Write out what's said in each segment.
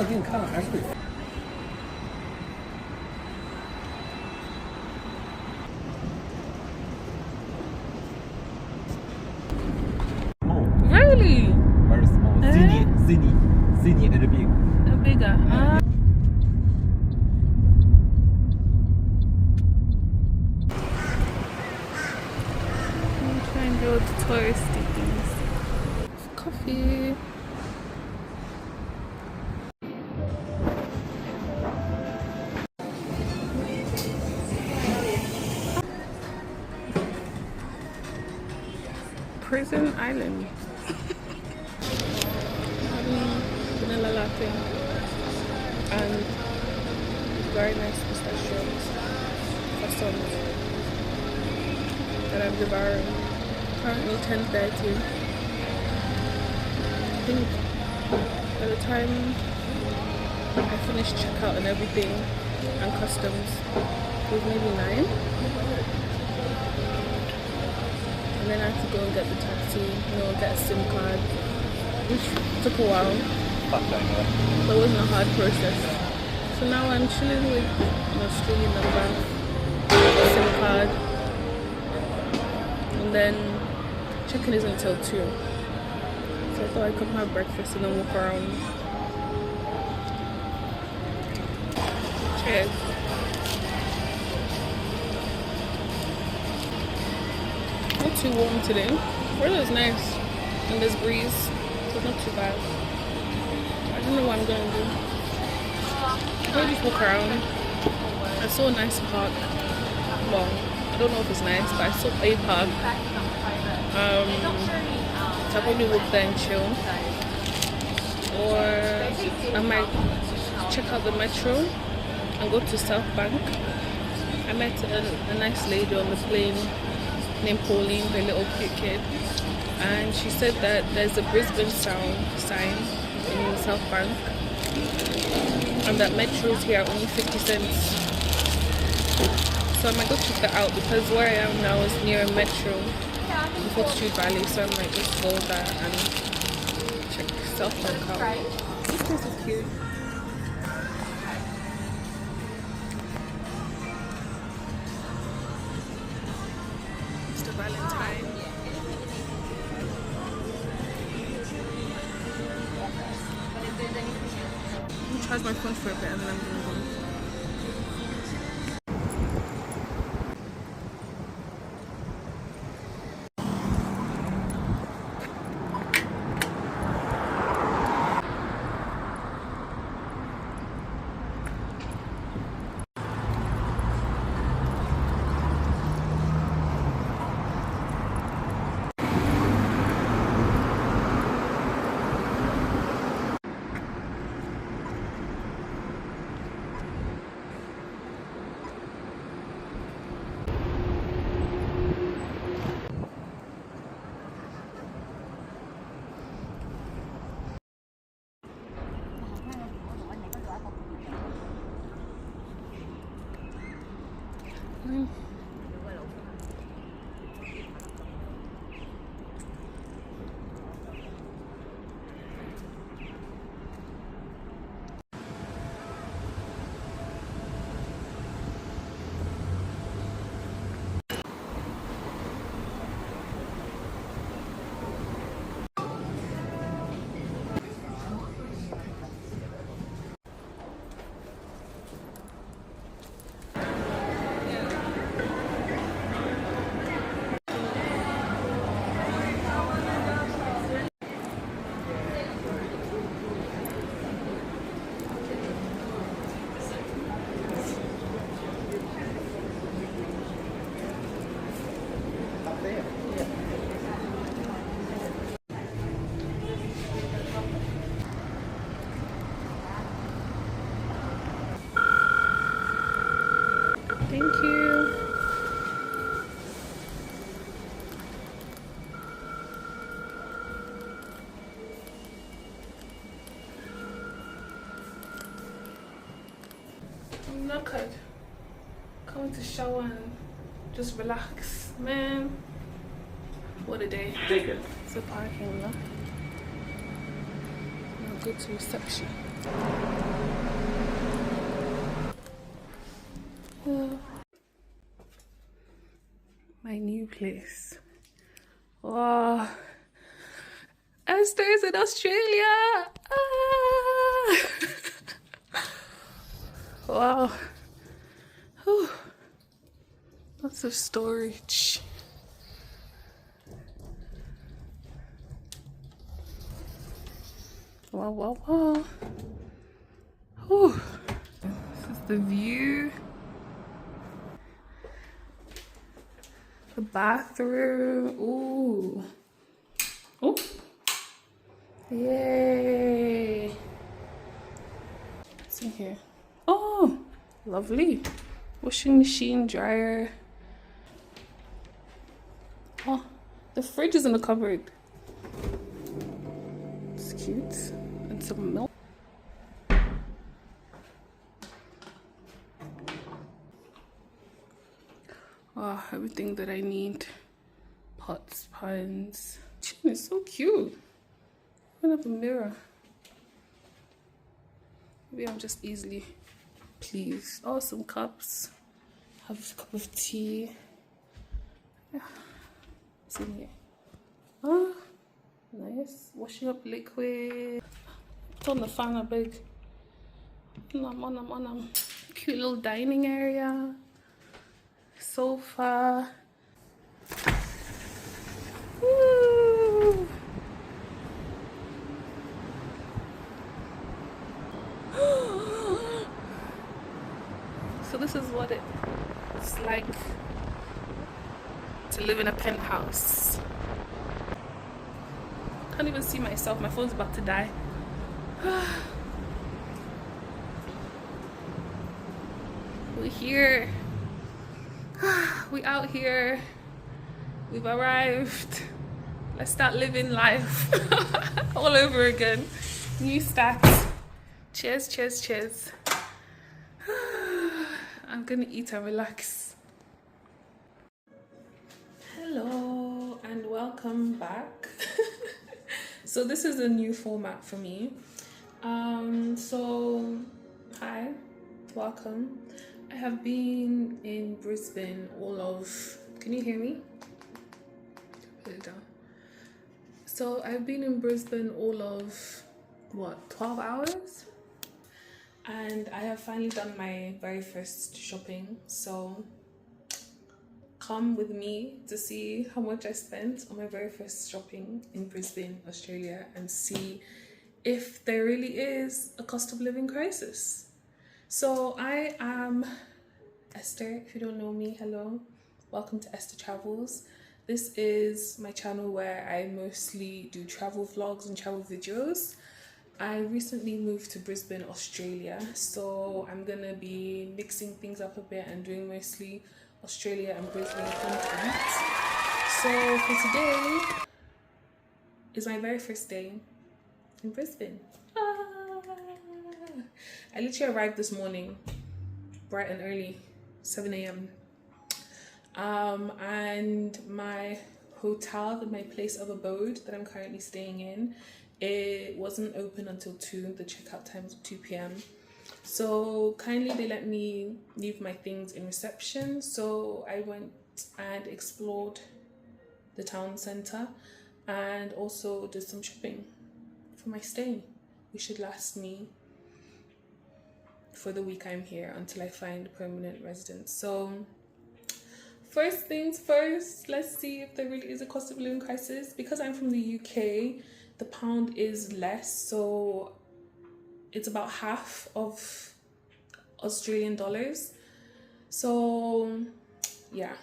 给你看还是得。Really? Very small. Sydney, and big. Bigger. I'm trying to go to touristy things. Coffee. Prison Island. Vanilla latte and very nice pistachios croissants that I'm devouring. Currently 10:30. I think by the time I finish checkout and everything and customs, it was maybe 9. And then I had to go and get the taxi, get a SIM card, which took a while, but it wasn't a hard process. So now I'm chilling with Australian number, SIM card, and then check-in is until 2. So I thought I'd come have breakfast and then walk around. Cheers. Not too warm today. Weather is nice and there's breeze, so it's not too bad. I don't know what I'm gonna do. I'll just walk around. I saw a nice park. Well, I don't know if it's nice, but I saw a park. So I'll probably walk there and chill. Or I might check out the metro and go to South Bank. I met a nice lady on the plane named Pauline, the little cute kid, and she said that there's a Brisbane sign in South Bank and that metros here are only 50 cents. So I might go check that out because where I am now is near a metro in Fortitude Valley, so I might just go there and check South Bank out. This place is cute. Valentine. I'll charge my phone for a bit and then I'm gonna go. Thank you. I'm knackered. Coming to shower and just relax, man. What a day. Take it. It's a parking lot. I'll go to reception. My new place. Wow. Esther's in Australia. Ah. Wow. Whew. Lots of storage. Wow, wow, wow. Whew. This is the view. The bathroom. Ooh. Oh. Yay. What's in here? Oh, lovely. Washing machine, dryer. Oh, the fridge is in the cupboard. It's cute. And some milk. Oh, everything that I need. Pots, pans. Chin is so cute. Open up a mirror. Maybe I'm just easily pleased. Oh, some cups. Have a cup of tea. Yeah. What's in here? Oh, nice. Washing up liquid. Put on the fan a big. Cute little dining area. Sofa. Woo. So this is what it's like to live in a penthouse. Can't even see myself. My phone's about to die. We're here. We out here. We've arrived. Let's start living life all over again. New stats. Cheers, cheers, cheers. I'm gonna eat and relax. Hello and welcome back. So this is a new format for me. So hi, welcome. I have been in Brisbane all of, can you hear me? Put it down. So I've been in Brisbane all of, what, 12 hours? And I have finally done my very first shopping. So come with me to see how much I spent on my very first shopping in Brisbane, Australia, and see if there really is a cost of living crisis. So I am Esther. If you don't know me, hello. Welcome to Esther Travels. This is my channel where I mostly do travel vlogs and travel videos. I recently moved to Brisbane, Australia, so I'm gonna be mixing things up a bit and doing mostly Australia and Brisbane content. So for today is my very first day in Brisbane. I literally arrived this morning, bright and early, 7 a.m. And my hotel, my place of abode that I'm currently staying in, it wasn't open until 2, the checkout time was 2 p.m. So kindly they let me leave my things in reception. So I went and explored the town centre and also did some shopping for my stay, which should last me for the week I'm here until I find permanent residence. So first things first, let's see if there really is a cost of living crisis. Because I'm from the UK, the pound is less, so it's about half of Australian dollars. So yeah,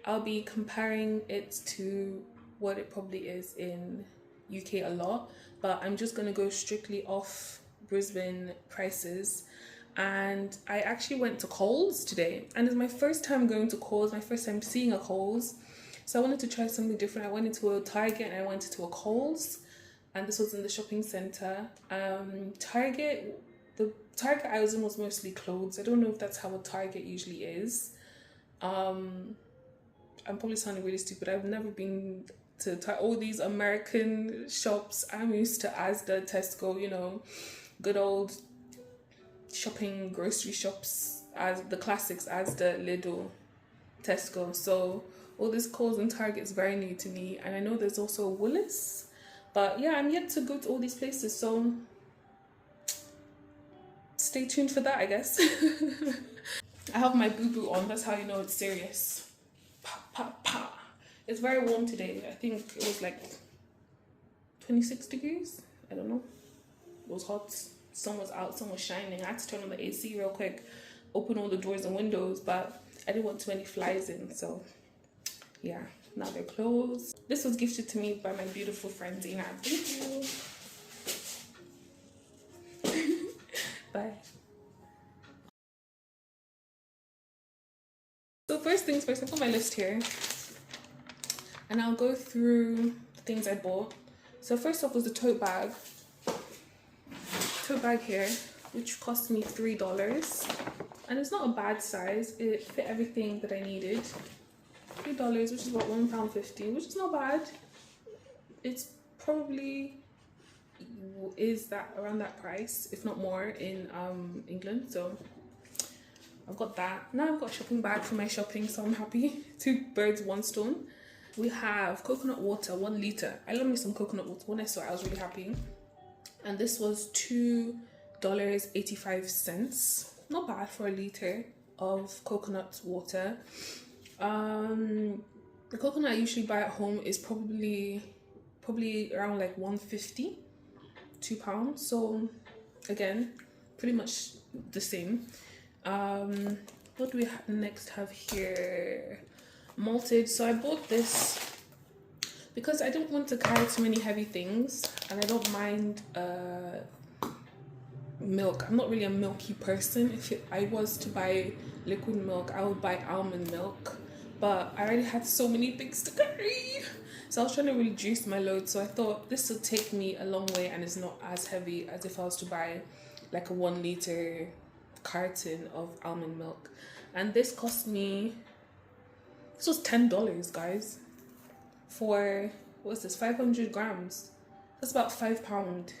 I'll be comparing it to what it probably is in UK a lot, but I'm just gonna go strictly off Brisbane prices. And I actually went to Kohl's today, and it's my first time going to Kohl's, my first time seeing a Kohl's. So I wanted to try something different. I went into a Target and I went into a Kohl's, and this was in the shopping center. Target, the Target I was in was mostly clothes. I don't know if that's how a Target usually is. I'm probably sounding really stupid. I've never been to all these American shops. I'm used to Asda, Tesco, you know. good old shopping grocery shops, as the classics, as the Lidl, Tesco. So all this Kohl's and Target is very new to me, and I know there's also Woolies, but yeah, I'm yet to go to all these places, so stay tuned for that, I guess. I have my boo-boo on, that's how you know it's serious. Pa, pa, pa. It's very warm today. I think it was like 26 degrees. I don't know. It was hot. Sun was out, sun was shining. I had to turn on the AC real quick, open all the doors and windows, but I didn't want too many flies in, so yeah, now they're closed. This was gifted to me by my beautiful friend Dina. Thank you. Bye. So first things first, I've got my list here, and I'll go through the things I bought. So first off was the tote bag here, which cost me $3, and it's not a bad size. It fit everything that I needed. $3, which is about £1.50, which is not bad. It's probably is that around that price, if not more, in England. So I've got that. Now I've got a shopping bag for my shopping, so I'm happy. 2 birds, 1 stone. We have coconut water, 1 litre. I love me some coconut water. When I saw it, I was really happy. And this was $2.85. Not bad for a litre of coconut water. The coconut I usually buy at home is probably around like £1.50, £2. So again, pretty much the same. What do we next have here? Malted. So I bought this because I don't want to carry too many heavy things, and I don't mind milk. I'm not really a milky person. If I was to buy liquid milk, I would buy almond milk, but I already had so many things to carry, so I was trying to reduce my load. So I thought this would take me a long way, and it's not as heavy as if I was to buy like a 1 litre carton of almond milk. And this cost me, this was $10, guys, for what's this, 500 grams. That's about £5,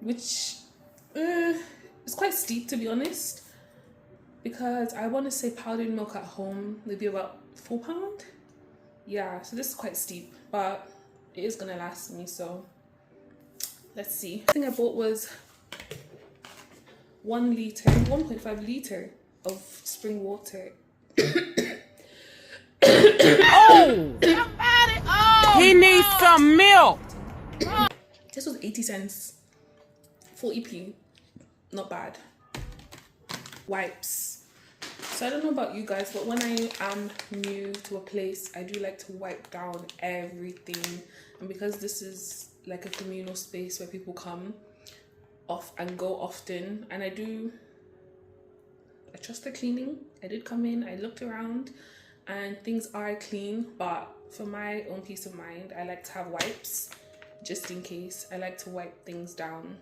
which is quite steep, to be honest, because I want to say powdered milk at home would be about £4. Yeah, so this is quite steep, but it is gonna last me, so let's see. The thing I bought was 1.5 litre of spring water. Oh! Somebody! Oh! He needs some milk! This was 80 cents. 40p. Not bad. Wipes. So I don't know about you guys, but when I am new to a place, I do like to wipe down everything. And because this is like a communal space where people come off and go often, and I trust the cleaning. I did come in, I looked around, and things are clean, but for my own peace of mind, I like to have wipes just in case. I like to wipe things down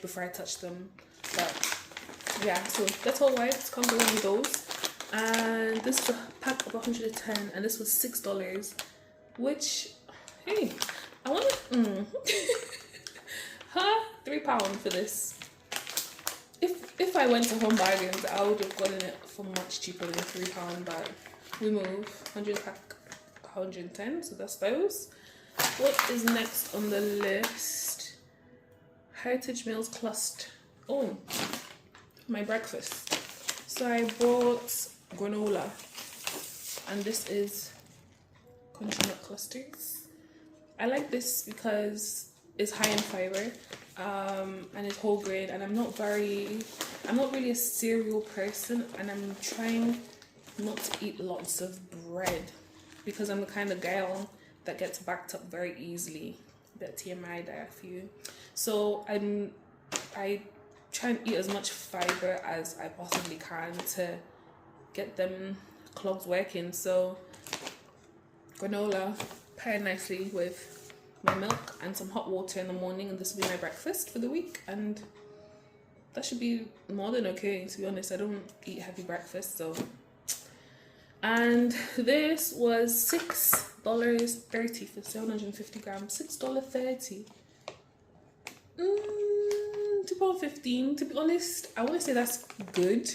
before I touch them. But yeah, so Dettol wipes comes along with those, and this is a pack of 110, and this was $6, which, hey, I want to £3 for this. If I went to Home Bargains, I would have gotten it for much cheaper than £3, but we move. 100 pack, 110, so that's those. What is next on the list? Heritage Meals Cluster. Oh, my breakfast. So I bought granola, and this is country nut clusters. I like this because it's high in fiber, and it's whole grain, and I'm not really a cereal person, and I'm trying not to eat lots of bread because I'm the kind of girl that gets backed up very easily. A bit TMI there for you. So I try and eat as much fiber as I possibly can to get them clogs working. So granola paired nicely with my milk and some hot water in the morning, and this will be my breakfast for the week, and that should be more than okay, to be honest. I don't eat heavy breakfast, so. And this was $6.30 for 750 grams. $6.30. £2.15. To be honest, I want to say that's good.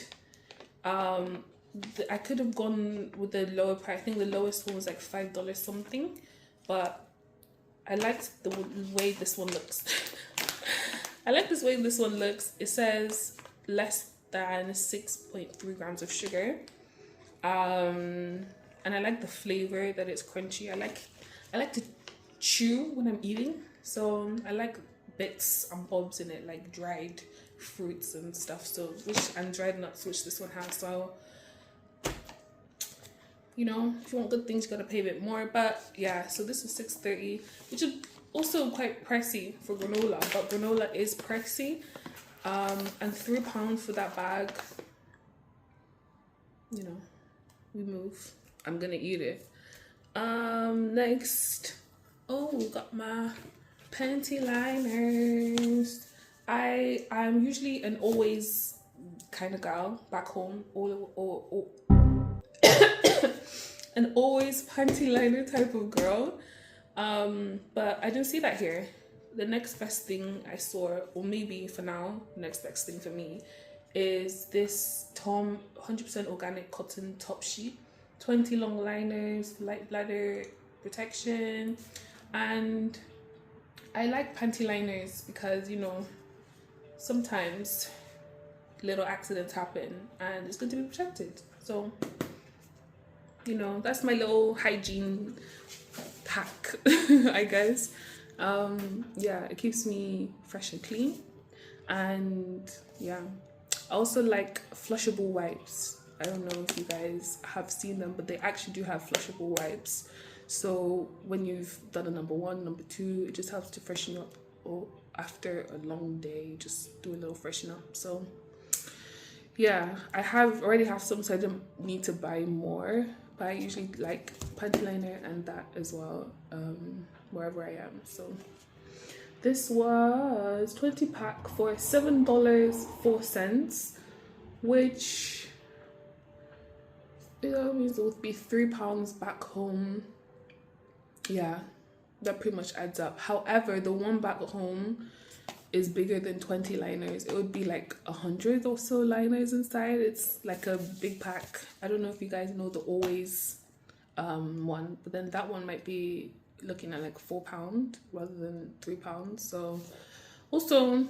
I could have gone with the lower price. I think the lowest one was like $5 something, but I liked the way this one looks. I like this way this one looks. It says less than 6.3 grams of sugar. And I like the flavor that it's crunchy. I like to chew when I'm eating, so I like bits and bobs in it, like dried fruits and stuff. So and dried nuts, which this one has. So you know, if you want good things, you gotta pay a bit more. But yeah, so this is $6.30, which is also quite pricey for granola. But granola is pricey, and £3 for that bag. You know, we move. I'm gonna eat it. Next, oh, got my panty liners. I'm usually an always kind of girl back home, or an always panty liner type of girl, but I didn't see that here. The next best thing I saw, or maybe for now, the next best thing for me, is this Tom 100% organic cotton top sheet, 20 long liners, light bladder protection. And I like panty liners because, you know, sometimes little accidents happen and it's good to be protected. So, you know, that's my little hygiene hack, I guess. Yeah, it keeps me fresh and clean. And yeah, I also like flushable wipes. I don't know if you guys have seen them, but they actually do have flushable wipes. So when you've done a number 1, number 2, it just helps to freshen you up, or after a long day, just do a little freshen up. So yeah, I already have some, so I don't need to buy more. But I usually like panty liner and that as well, wherever I am. So this was 20 pack for $7.04, which, you know, means it would be £3 back home. Yeah, that pretty much adds up. However, the one back home is bigger than 20 liners. It would be like 100 or so liners inside. It's like a big pack. I don't know if you guys know the always one, but then that one might be looking at like £4 rather than £3. So also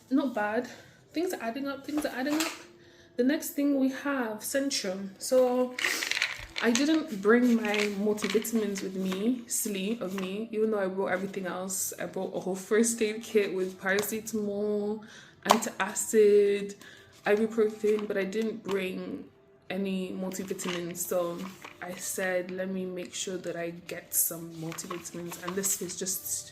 not bad. Things are adding up. The next thing we have Centrum. So I didn't bring my multivitamins with me, silly of me, even though I brought everything else. I brought a whole first aid kit with paracetamol, antacid, ibuprofen, but I didn't bring any multivitamins. So I said, let me make sure that I get some multivitamins. And this is just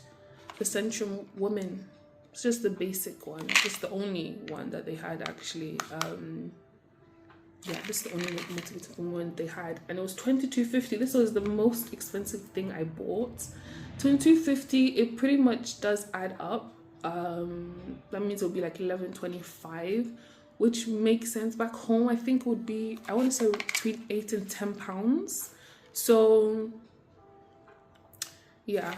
the Centrum Woman. It's just the basic one, just the only one that they had actually. Yeah, this is the only multivitamin one they had, and it was $22.50. This was the most expensive thing I bought. $22.50. It pretty much does add up. That means it'll be like $11.25, which makes sense. Back home, I think it would be, I want to say between £8 and £10. So yeah,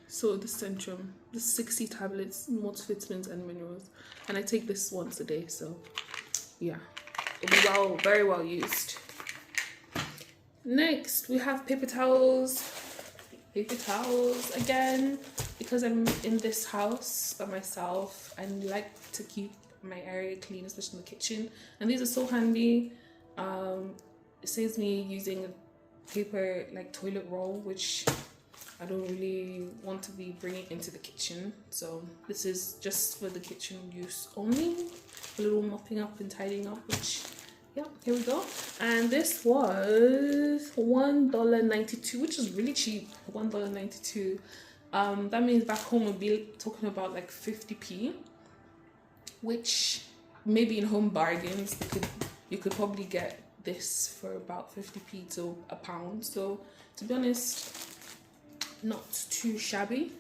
so the Centrum, the 60 tablets, multivitamins and minerals, and I take this once a day. So yeah, it'll be very well used. Next, we have paper towels. Paper towels again, because I'm in this house by myself and like to keep my area clean, especially in the kitchen. And these are so handy. It saves me using a paper like toilet roll, which I don't really want to be bringing into the kitchen. So this is just for the kitchen use only. A little mopping up and tidying up, which, yeah, here we go. And this was $1.92, which is really cheap. $1.92. That means back home we'll be talking about like 50p, which maybe in Home Bargains you could probably get this for about 50p to £1. So to be honest, not too shabby.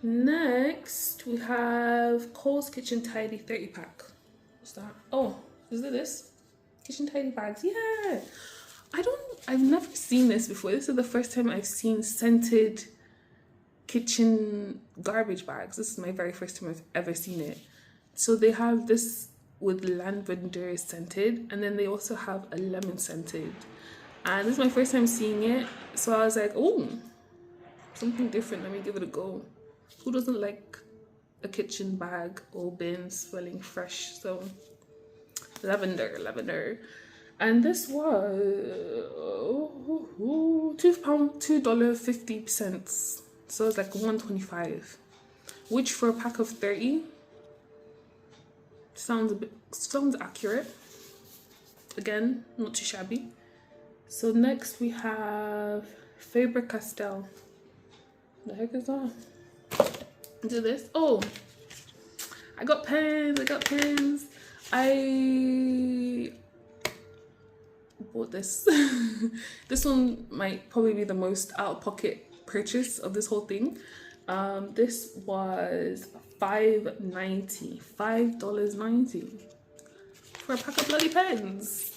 Next we have Kohl's Kitchen Tidy 30 pack. What's that? Oh, is it this? Kitchen Tidy bags. Yeah, I've never seen this before. This is the first time I've seen scented kitchen garbage bags. This is my very first time I've ever seen it. So they have this with lavender scented, and then they also have a lemon scented. And this is my first time seeing it, so I was like, oh, something different, let me give it a go. Who doesn't like a kitchen bag or bin smelling fresh? So lavender. And this was $2.50. So it's like $1.25, which for a pack of 30 sounds accurate. Again, not too shabby. So next we have Faber-Castell. The heck is that? Do this. Oh, I got pens. I bought this. This one might probably be the most out-of-pocket purchase of this whole thing. This was $5.90 for a pack of bloody pens.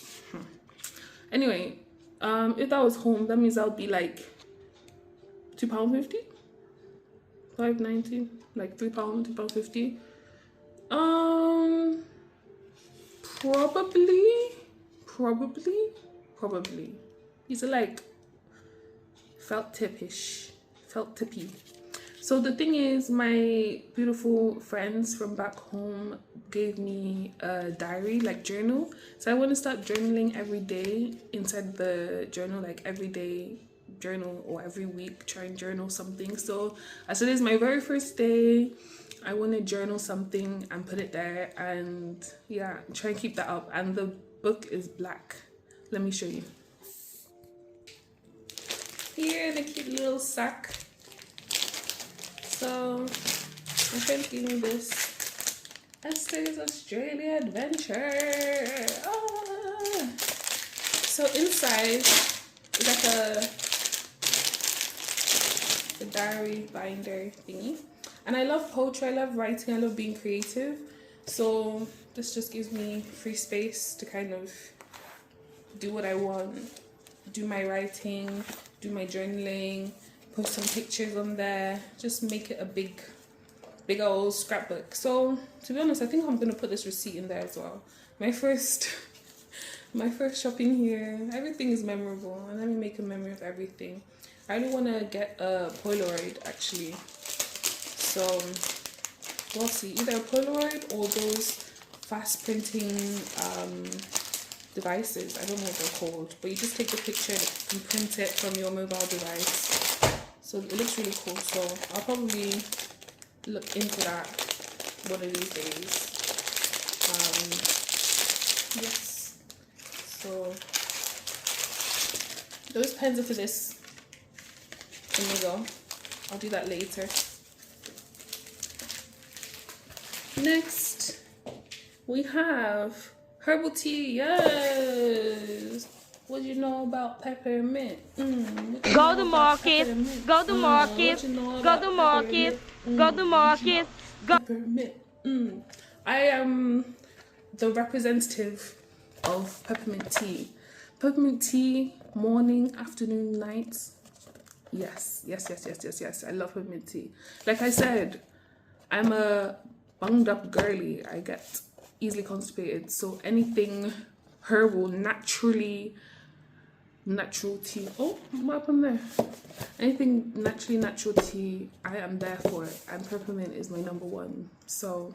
Anyway, if that was home, that means that would be like £2.50, $5.90, like £3, £2.50. Probably. These are like felt tippy. So the thing is, my beautiful friends from back home gave me a diary, like journal. So I want to start journaling every day inside the journal, like every day journal, or every week try and journal something. So as it is my very first day, I want to journal something and put it there, and yeah, try and keep that up. And the book is black. Let me show you. Here in a cute little sack. So my friend gave me this Esther's Australia Adventure. Ah. So inside is like a diary binder thingy. And I love poetry, I love writing, I love being creative. So this just gives me free space to kind of do what I want, do my writing, do my journaling, put some pictures on there, just make it a big old scrapbook. So to be honest, I think I'm gonna put this receipt in there as well. My first shopping here. Everything is memorable, and let me make a memory of everything. I really want to get a Polaroid actually. So we'll see, either a Polaroid or those fast printing devices. I don't know what they're called, but you just take the picture and print it from your mobile device. So it looks really cool. So I'll probably look into that one of these days. Yes. So those pens are for this. There we go. I'll do that later. Next, we have herbal tea. Yes. What do you know about peppermint? Go to market. Go to market. Go to market. Go to market. Peppermint. I am the representative of peppermint tea. Peppermint tea, morning, afternoon, night. Yes. I love peppermint tea. Like I said, I'm a bunged up girly. I get easily constipated. So anything herbal, natural tea. Oh, what happened there? Anything natural tea, I am there for it. And peppermint is my number one. So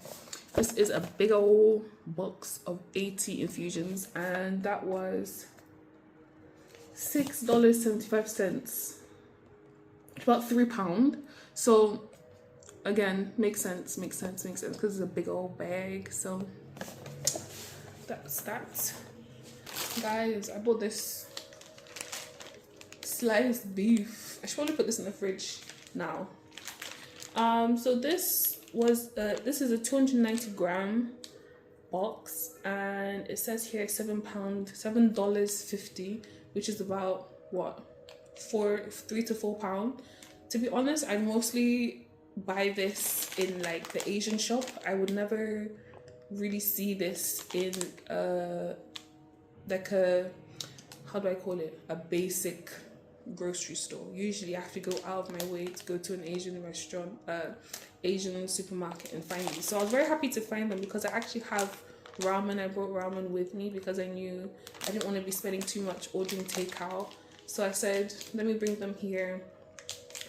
this is a big old box of 80 infusions, and that was $6.75. About £3. So again, makes sense because it's a big old bag. So that's that. Guys, I bought this sliced beef. I should probably put this in the fridge now. So this is a 290 gram box, and it says here $7.50, which is about what, £3 to £4. To be honest, I mostly buy this in like the Asian shop. I would never really see this in like a, how do I call it, a basic grocery store. Usually I have to go out of my way to go to an Asian restaurant, Asian supermarket and find these. So I was very happy to find them because I actually have ramen. I brought ramen with me because I knew I didn't want to be spending too much ordering takeout. So I said, let me bring them here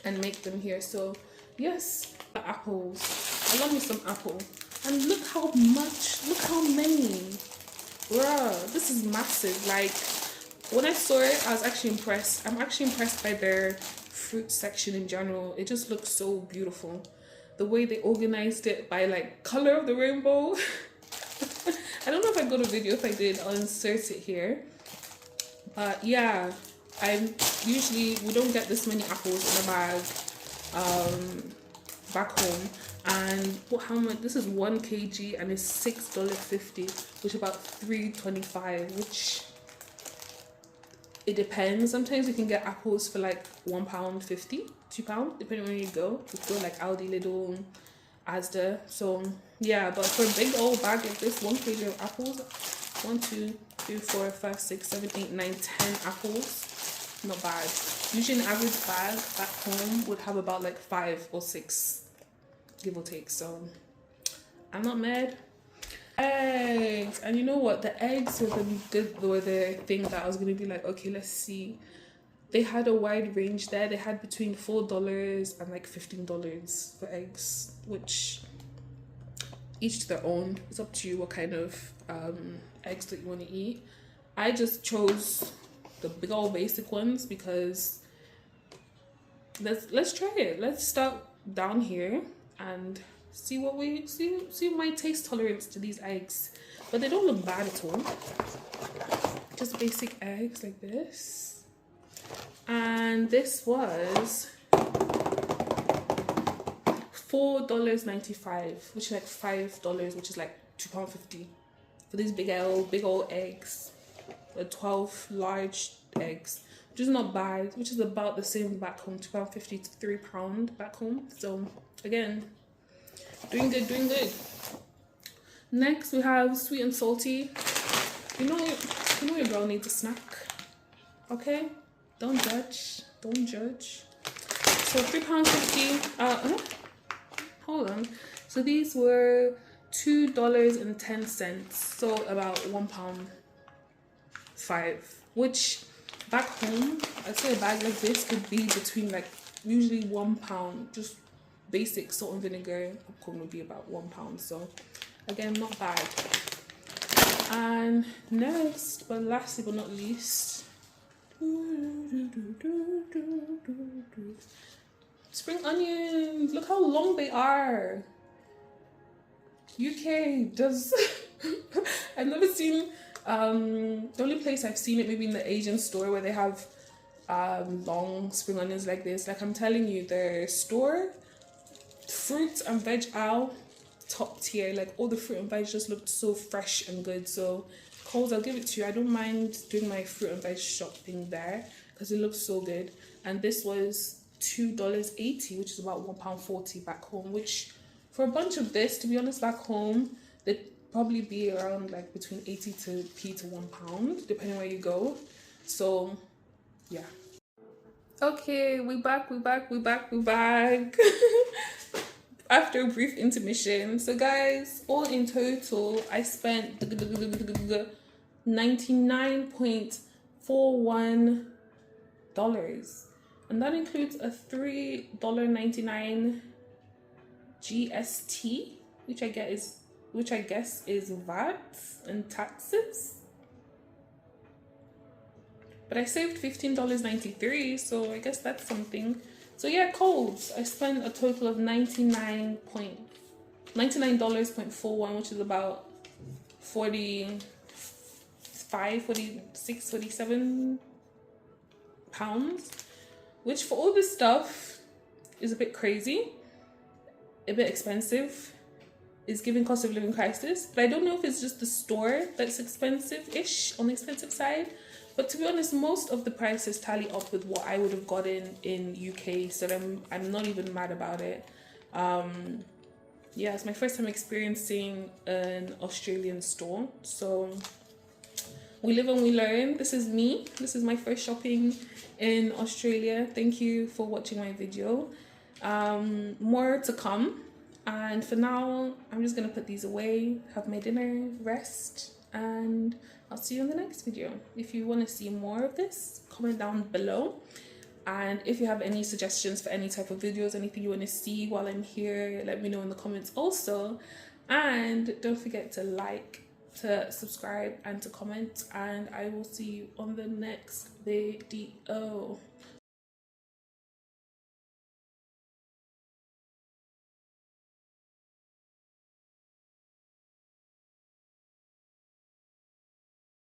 and make them here. So yes, the apples. I love me some apple. And look how many. Bruh, this is massive. Like, when I saw it, I was actually impressed. I'm actually impressed by their fruit section in general. It just looks so beautiful. The way they organized it by like color of the rainbow. I don't know if I got a video. If I did, I'll insert it here. But yeah, we don't get this many apples in a bag back home. And how much? This is 1 kg and it's $6.50, which is about $3.25, which it depends. Sometimes you can get apples for like £1.50, £2, depending on where you go. You go like Aldi, Lidl, Asda. So yeah, but for a big old bag like this, 1 kg of apples, 1, 2, 3, 4, 5, 6, 7, 8, 9, 10 apples, not bad. Usually an average bag back home would have about like 5 or 6, give or take. So I'm not mad. Eggs, and you know what, the eggs were the thing that I was gonna be like, okay, let's see. They had a wide range there. They had between $4 and like $15 for eggs, which each to their own. It's up to you what kind of eggs that you want to eat. I just chose the big old basic ones because let's try it. Let's start down here and see what we see my taste tolerance to these eggs. But they don't look bad at all. Just basic eggs like this. And this was $4.95, which is like $5, which is like £2.50 for these big old eggs. 12 large eggs, which is not bad, which is about the same back home, £2.50 to £3 back home. So again, doing good. Next we have sweet and salty. You know your girl needs a snack, okay? Don't judge. So £3.50. Hold on. So these were $2.10. So about £1.05. Which back home, I'd say a bag like this could be between like usually £1. Just basic salt and vinegar popcorn would be about £1. So again, not bad. And next, but lastly but not least, spring onions. Look how long they are. UK does I've never seen the only place I've seen it maybe in the Asian store where they have long spring onions like this. Like I'm telling you, their store fruit and veg aisle, top tier. Like all the fruit and veg just looked so fresh and good. So Kohl's, I'll give it to you. I don't mind doing my fruit and veg shopping there because it looks so good. And this was $2.80, which is about £1.40 back home, which for a bunch of this, to be honest, back home they'd probably be around like between 80p to £1, depending where you go. So yeah. Okay, we back after a brief intermission. So guys, all in total I spent $99.41, and that includes a $3.99 GST, which I guess is VAT and taxes. But I saved $15.93, so I guess that's something. So yeah, Kohl's, I spent a total of $99.41, which is about 45, 46, 47 pounds, which for all this stuff is a bit crazy, a bit expensive. It's giving cost of living crisis, but I don't know if it's just the store that's expensive-ish, on the expensive side. But to be honest, most of the prices tally up with what I would have gotten in UK, so I'm not even mad about it. Yeah, it's my first time experiencing an Australian store, so we live and we learn. This is me. This is my first shopping in Australia. Thank you for watching my video. More to come. And for now, I'm just gonna put these away, have my dinner, rest, and I'll see you in the next video. If you want to see more of this, comment down below. And if you have any suggestions for any type of videos, anything you want to see while I'm here, let me know in the comments also. And don't forget to like, to subscribe, and to comment. And I will see you on the next video.